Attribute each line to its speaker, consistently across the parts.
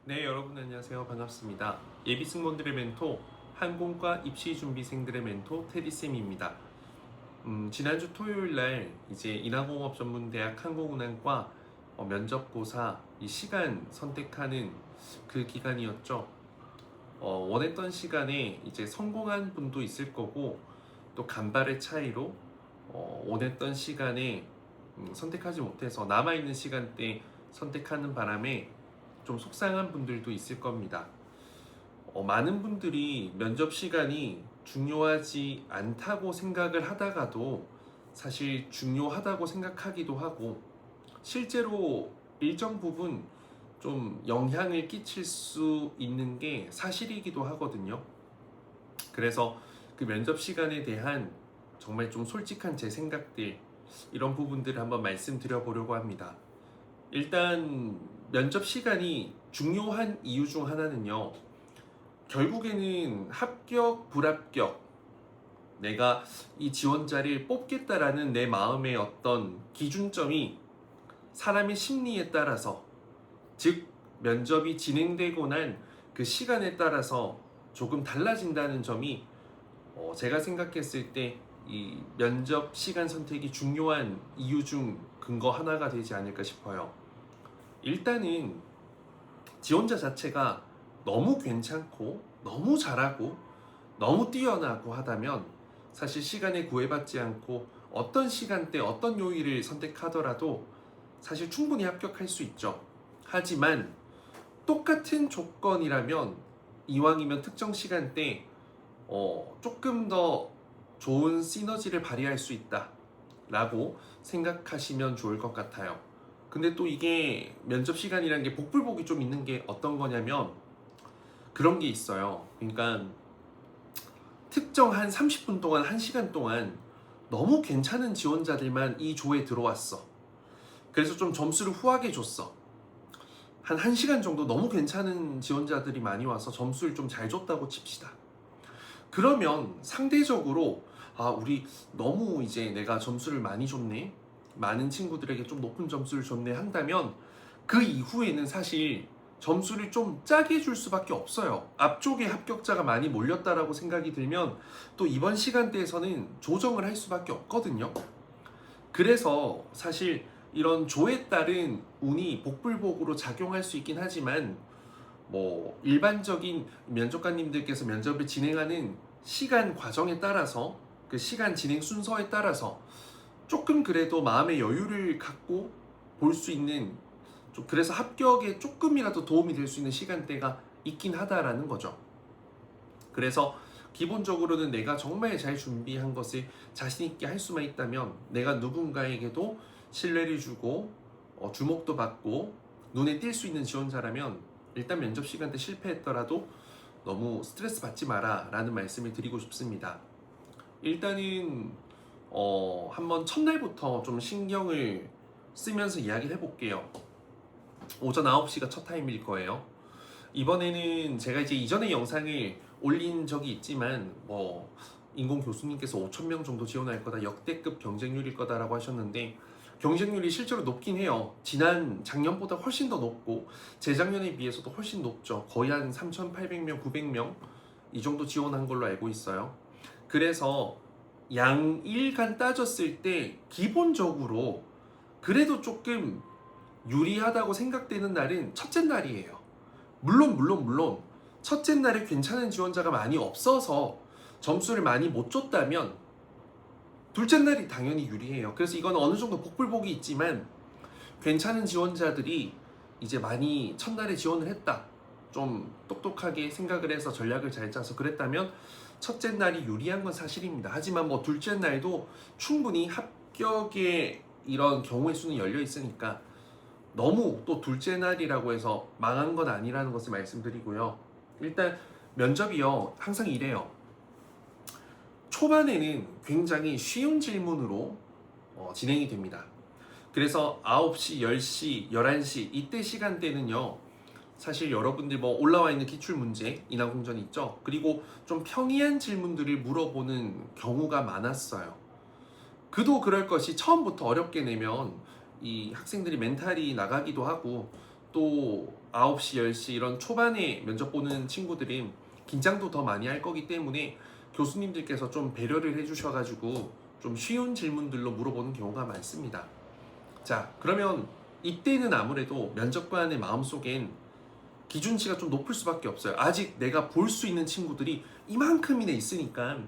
Speaker 1: 네, 여러분 안녕하세요. 반갑습니다. 예비 승무원들의 멘토, 항공과 입시 준비생들의 멘토 테디쌤입니다. 지난주 토요일 날 이제 인하공업전문대학 항공운항과 면접고사 이 시간 선택하는 그 기간이었죠. 원했던 시간에 이제 성공한 분도 있을 거고 또 간발의 차이로 원했던 시간에 선택하지 못해서 남아있는 시간대 선택하는 바람에 좀 속상한 분들도 있을 겁니다. 많은 분들이 면접 시간이 중요하지 않다고 생각을 하다가도 사실 중요하다고 생각하기도 하고 실제로 일정 부분 좀 영향을 끼칠 수 있는 게 사실이기도 하거든요. 그래서 그 면접 시간에 대한 정말 좀 솔직한 제 생각들, 이런 부분들을 한번 말씀드려 보려고 합니다. 일단 면접 시간이 중요한 이유 중 하나는요, 결국에는 합격, 불합격, 내가 이 지원자를 뽑겠다라는 내 마음의 어떤 기준점이 사람의 심리에 따라서, 즉 면접이 진행되고 난 그 시간에 따라서 조금 달라진다는 점이 제가 생각했을 때 이 면접 시간 선택이 중요한 이유 중 근거 하나가 되지 않을까 싶어요. 일단은 지원자 자체가 너무 괜찮고 너무 잘하고 너무 뛰어나고 하다면 사실 시간에 구애받지 않고 어떤 시간대 어떤 요일을 선택하더라도 사실 충분히 합격할 수 있죠. 하지만 똑같은 조건이라면 이왕이면 특정 시간대 조금 더 좋은 시너지를 발휘할 수 있다 라고 생각하시면 좋을 것 같아요. 근데 또 이게 면접 시간이라는 게 복불복이 좀 있는 게 어떤 거냐면 그런 게 있어요. 그러니까 특정 한 30분 동안 1시간 동안 너무 괜찮은 지원자들만 이 조에 들어왔어. 그래서 좀 점수를 후하게 줬어. 한 1시간 정도 너무 괜찮은 지원자들이 많이 와서 점수를 좀 잘 줬다고 칩시다. 그러면 상대적으로 우리 너무 이제 내가 점수를 많이 줬네, 많은 친구들에게 좀 높은 점수를 줬네 한다면 그 이후에는 사실 점수를 좀 짜게 줄 수밖에 없어요. 앞쪽에 합격자가 많이 몰렸다라고 생각이 들면 또 이번 시간대에서는 조정을 할 수밖에 없거든요. 그래서 사실 이런 조에 따른 운이 복불복으로 작용할 수 있긴 하지만 일반적인 면접관님들께서 면접을 진행하는 시간 과정에 따라서, 그 시간 진행 순서에 따라서 조금 그래도 마음의 여유를 갖고 볼 수 있는, 그래서 합격에 조금이라도 도움이 될 수 있는 시간대가 있긴 하다라는 거죠. 그래서 기본적으로는 내가 정말 잘 준비한 것을 자신 있게 할 수만 있다면, 내가 누군가에게도 신뢰를 주고 주목도 받고 눈에 띌 수 있는 지원자라면 일단 면접 시간 때 실패했더라도 너무 스트레스 받지 마라 라는 말씀을 드리고 싶습니다. 일단은 한번 첫날부터 좀 신경을 쓰면서 이야기를 해볼게요. 오전 9시가 첫 타임일 거예요. 이번에는 제가 이제 이전에 영상을 올린 적이 있지만 인공 교수님께서 5,000명 정도 지원할 거다, 역대급 경쟁률일 거다라고 하셨는데 경쟁률이 실제로 높긴 해요. 작년보다 훨씬 더 높고 재작년에 비해서도 훨씬 높죠. 거의 한 3,800명, 900명 이 정도 지원한 걸로 알고 있어요. 그래서 양일간 따졌을 때 기본적으로 그래도 조금 유리하다고 생각되는 날은 첫째 날이에요. 물론 첫째 날에 괜찮은 지원자가 많이 없어서 점수를 많이 못 줬다면 둘째 날이 당연히 유리해요. 그래서 이건 어느 정도 복불복이 있지만 괜찮은 지원자들이 이제 많이 첫날에 지원을 했다, 좀 똑똑하게 생각을 해서 전략을 잘 짜서 그랬다면 첫째 날이 유리한 건 사실입니다. 하지만 둘째 날도 충분히 합격의 이런 경우의 수는 열려 있으니까 너무 또 둘째 날이라고 해서 망한 건 아니라는 것을 말씀드리고요. 일단 면접이요, 항상 이래요. 초반에는 굉장히 쉬운 질문으로 진행이 됩니다. 그래서 9시, 10시, 11시 이때 시간대는요, 사실 여러분들 올라와 있는 기출문제, 인하공전이 있죠. 그리고 좀 평이한 질문들을 물어보는 경우가 많았어요. 그도 그럴 것이 처음부터 어렵게 내면 이 학생들이 멘탈이 나가기도 하고 또 9시, 10시 이런 초반에 면접 보는 친구들은 긴장도 더 많이 할 거기 때문에 교수님들께서 좀 배려를 해주셔가지고 좀 쉬운 질문들로 물어보는 경우가 많습니다. 자, 그러면 이때는 아무래도 면접관의 마음속엔 기준치가 좀 높을 수밖에 없어요. 아직 내가 볼 수 있는 친구들이 이만큼이나 있으니까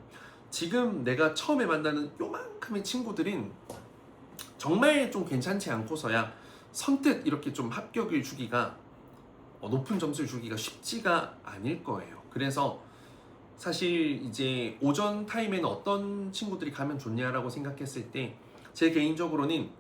Speaker 1: 지금 내가 처음에 만나는 요만큼의 친구들은 정말 좀 괜찮지 않고서야 선뜻 이렇게 좀 합격을 주기가 높은 점수를 주기가 쉽지가 않을 거예요. 그래서 사실 이제 오전 타임에는 어떤 친구들이 가면 좋냐라고 생각했을 때 제 개인적으로는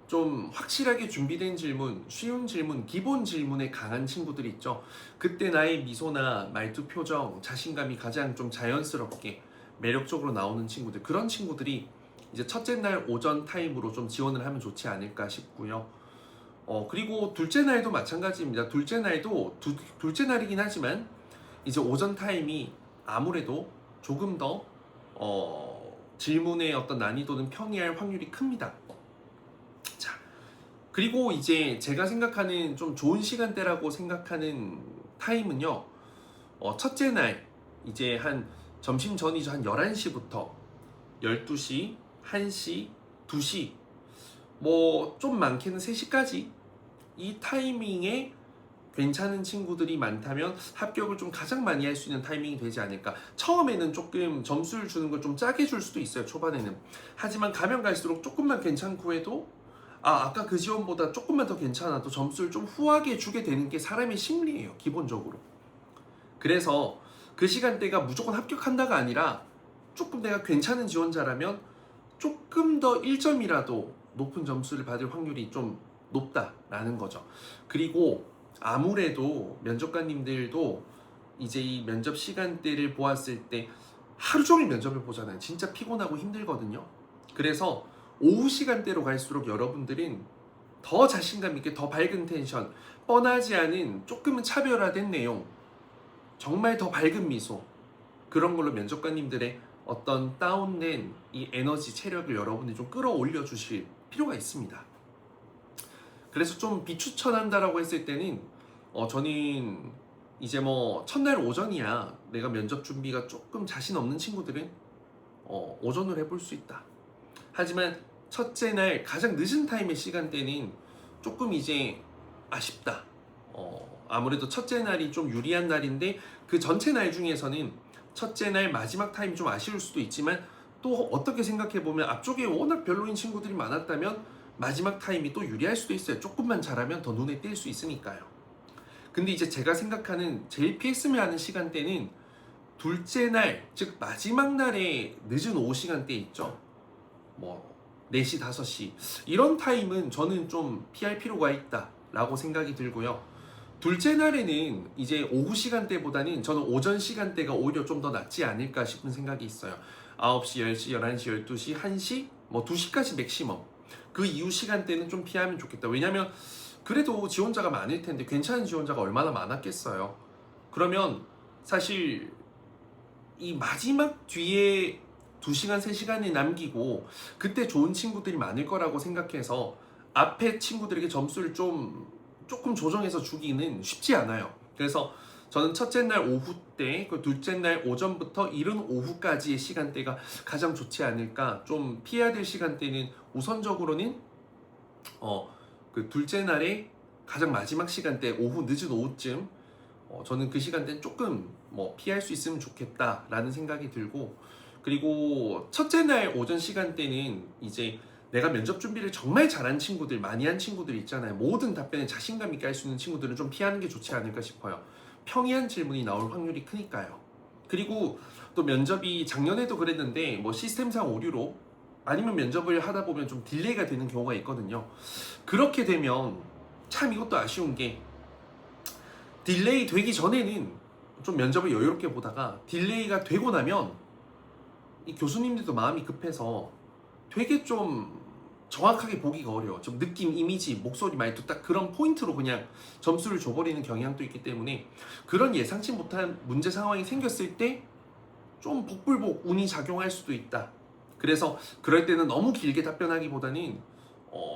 Speaker 1: 좀 확실하게 준비된 질문, 쉬운 질문, 기본 질문에 강한 친구들이 있죠. 그때 나의 미소나 말투 표정, 자신감이 가장 좀 자연스럽게 매력적으로 나오는 친구들, 그런 친구들이 이제 첫째 날 오전 타임으로 좀 지원을 하면 좋지 않을까 싶고요. 그리고 둘째 날도 마찬가지입니다. 둘째 날도 둘째 날이긴 하지만 이제 오전 타임이 아무래도 조금 더 질문의 어떤 난이도는 평이할 확률이 큽니다. 자, 그리고 이제 제가 생각하는 좀 좋은 시간대라고 생각하는 타임은요. 첫째 날 이제 한 점심 전이죠. 한 11시부터 12시, 1시, 2시 뭐 좀 많게는 3시까지 이 타이밍에 괜찮은 친구들이 많다면 합격을 좀 가장 많이 할 수 있는 타이밍이 되지 않을까. 처음에는 조금 점수를 주는 걸 좀 짜게 줄 수도 있어요, 초반에는. 하지만 가면 갈수록 조금만 괜찮고 해도 아까 그 지원보다 조금만 더 괜찮아도 점수를 좀 후하게 주게 되는 게 사람의 심리예요, 기본적으로. 그래서 그 시간대가 무조건 합격한다가 아니라 조금 내가 괜찮은 지원자라면 조금 더 1점이라도 높은 점수를 받을 확률이 좀 높다라는 거죠. 그리고 아무래도 면접관님들도 이제 이 면접 시간대를 보았을 때 하루 종일 면접을 보잖아요. 진짜 피곤하고 힘들거든요. 그래서 오후 시간대로 갈수록 여러분들은 더 자신감 있게, 더 밝은 텐션, 뻔하지 않은 조금은 차별화된 내용, 정말 더 밝은 미소, 그런 걸로 면접관님들의 어떤 다운된 이 에너지, 체력을 여러분이 좀 끌어올려 주실 필요가 있습니다. 그래서 좀 비추천한다라고 했을 때는 저는 이제 뭐 첫날 오전이야 내가 면접 준비가 조금 자신 없는 친구들은 오전으로 해볼 수 있다. 하지만 첫째 날 가장 늦은 타임의 시간대는 조금 이제 아쉽다. 아무래도 첫째 날이 좀 유리한 날인데 그 전체 날 중에서는 첫째 날 마지막 타임 좀 아쉬울 수도 있지만 또 어떻게 생각해보면 앞쪽에 워낙 별로인 친구들이 많았다면 마지막 타임이 또 유리할 수도 있어요. 조금만 잘하면 더 눈에 띌 수 있으니까요. 근데 이제 제가 생각하는 제일 피했으면 하는 시간대는 둘째 날, 즉 마지막 날의 늦은 오후 시간대 있죠. 뭐 4시, 5시 이런 타임은 저는 좀 피할 필요가 있다라고 생각이 들고요. 둘째 날에는 이제 오후 시간대보다는 저는 오전 시간대가 오히려 좀 더 낫지 않을까 싶은 생각이 있어요. 9시, 10시, 11시, 12시, 1시, 뭐 2시까지 맥시멈. 그 이후 시간대는 좀 피하면 좋겠다. 왜냐면 그래도 지원자가 많을 텐데 괜찮은 지원자가 얼마나 많았겠어요. 그러면 사실 이 마지막 뒤에 2시간, 3시간이 남기고 그때 좋은 친구들이 많을 거라고 생각해서 앞에 친구들에게 점수를 조금 조정해서 주기는 쉽지 않아요. 그래서 저는 첫째 날 오후 때, 그 둘째 날 오전부터 이른 오후까지의 시간대가 가장 좋지 않을까. 좀 피해야 될 시간대는 우선적으로는 그 둘째 날의 가장 마지막 시간대, 오후 늦은 오후쯤 저는 그 시간대는 조금 뭐 피할 수 있으면 좋겠다라는 생각이 들고, 그리고 첫째 날 오전 시간대는 이제 내가 면접 준비를 정말 잘한 친구들, 많이 한 친구들 있잖아요. 모든 답변에 자신감 있게 할 수 있는 친구들은 좀 피하는 게 좋지 않을까 싶어요. 평이한 질문이 나올 확률이 크니까요. 그리고 또 면접이 작년에도 그랬는데 뭐 시스템상 오류로 아니면 면접을 하다 보면 좀 딜레이가 되는 경우가 있거든요. 그렇게 되면 참 이것도 아쉬운 게 딜레이 되기 전에는 좀 면접을 여유롭게 보다가 딜레이가 되고 나면 이 교수님들도 마음이 급해서 되게 좀 정확하게 보기가 어려워. 좀 느낌, 이미지, 목소리, 말투 딱 그런 포인트로 그냥 점수를 줘버리는 경향도 있기 때문에 그런 예상치 못한 문제 상황이 생겼을 때 좀 복불복 운이 작용할 수도 있다. 그래서 그럴 때는 너무 길게 답변하기보다는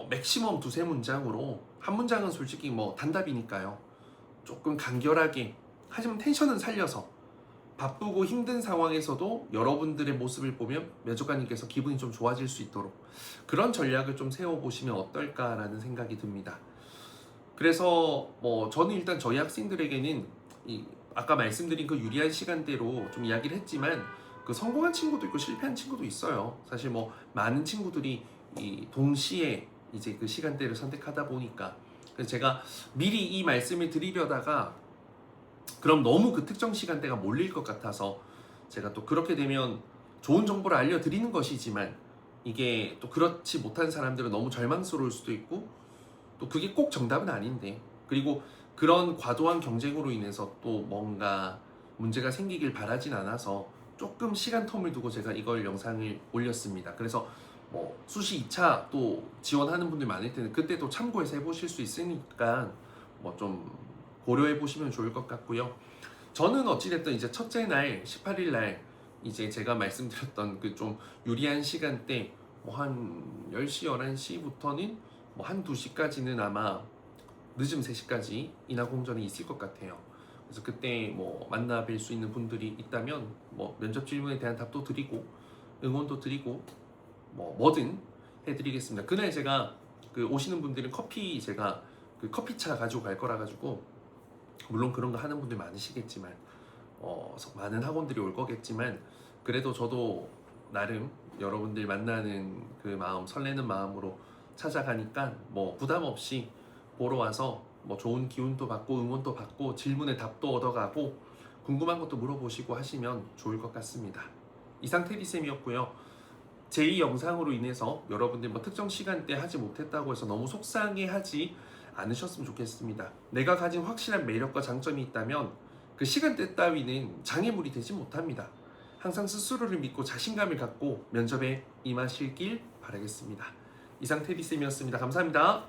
Speaker 1: 맥시멈 2-3문장으로, 한 문장은 솔직히 뭐 단답이니까요. 조금 간결하게, 하지만 텐션은 살려서 바쁘고 힘든 상황에서도 여러분들의 모습을 보면 면접관님께서 기분이 좀 좋아질 수 있도록 그런 전략을 좀 세워보시면 어떨까라는 생각이 듭니다. 그래서 저는 일단 저희 학생들에게는 아까 말씀드린 그 유리한 시간대로 좀 이야기를 했지만 그 성공한 친구도 있고 실패한 친구도 있어요. 사실 많은 친구들이 동시에 이제 그 시간대를 선택하다 보니까, 그래서 제가 미리 이 말씀을 드리려다가 그럼 너무 그 특정 시간대가 몰릴 것 같아서 제가 또 그렇게 되면 좋은 정보를 알려드리는 것이지만 이게 또 그렇지 못한 사람들은 너무 절망스러울 수도 있고 또 그게 꼭 정답은 아닌데, 그리고 그런 과도한 경쟁으로 인해서 또 뭔가 문제가 생기길 바라진 않아서 조금 시간 텀을 두고 제가 이걸 영상을 올렸습니다. 그래서 수시 2차 또 지원하는 분들 많을 텐데 그때 또 참고해서 해보실 수 있으니까 좀 고려해 보시면 좋을 것 같고요. 저는 어찌됐든 이제 첫째 날 18일 날 이제 제가 말씀드렸던 그 좀 유리한 시간대 한 10시 11시부터는 한 2시까지는 아마 늦은 3시까지 인하공전이 있을 것 같아요. 그래서 그때 만나 뵐 수 있는 분들이 있다면 면접 질문에 대한 답도 드리고 응원도 드리고 뭐든 해드리겠습니다. 그날 제가 그 오시는 분들은 제가 그 커피차 가지고 갈 거라 가지고, 물론 그런 거 하는 분들 많으시겠지만 많은 학원들이 올 거겠지만 그래도 저도 나름 여러분들 만나는 그 마음, 설레는 마음으로 찾아가니까 부담 없이 보러 와서 좋은 기운도 받고 응원도 받고 질문에 답도 얻어가고 궁금한 것도 물어보시고 하시면 좋을 것 같습니다. 이상 테디쌤이었고요. 제2 영상으로 인해서 여러분들 특정 시간대 하지 못했다고 해서 너무 속상해하지 않으셨으면 좋겠습니다. 내가 가진 확실한 매력과 장점이 있다면 그 시간대 따위는 장애물이 되지 못합니다. 항상 스스로를 믿고 자신감을 갖고 면접에 임하시길 바라겠습니다. 이상 테디쌤이었습니다. 감사합니다.